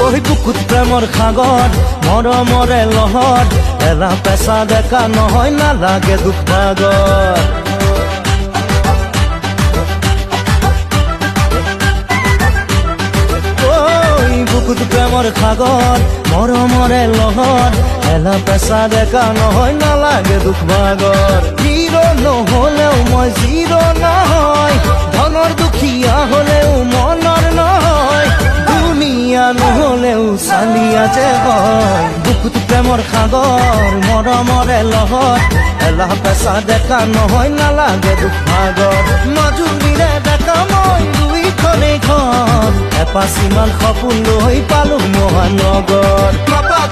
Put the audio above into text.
ওই বুকুত প্ৰেমৰ সাগৰ মৰমৰে লহৰ এলা পেচা ডেকা নহয় নালাগে দুখ ভাগৰ বুকুত প্ৰেমৰ সাগৰ মৰমৰে লহৰ এলা পেচা ডেকা নহয় নালাগে দুখ ভাগৰ হিৰো নহলেও মই জিৰো নহয় ধনৰ দুখীয়া হলেও মনৰ নহয় দুনিয়া নহলেও চালিয়া যে হয় বুকুত প্ৰেমৰ সাগৰ মৰমৰে লহৰ এলা পেচা ডেকা নহয় নালাগে দুখ ভাগৰ মাজুলীৰে ডেকা মই দুইখনেই ঘৰ এপাচিমান সপোন লৈ পালো মহানগৰ নপৰা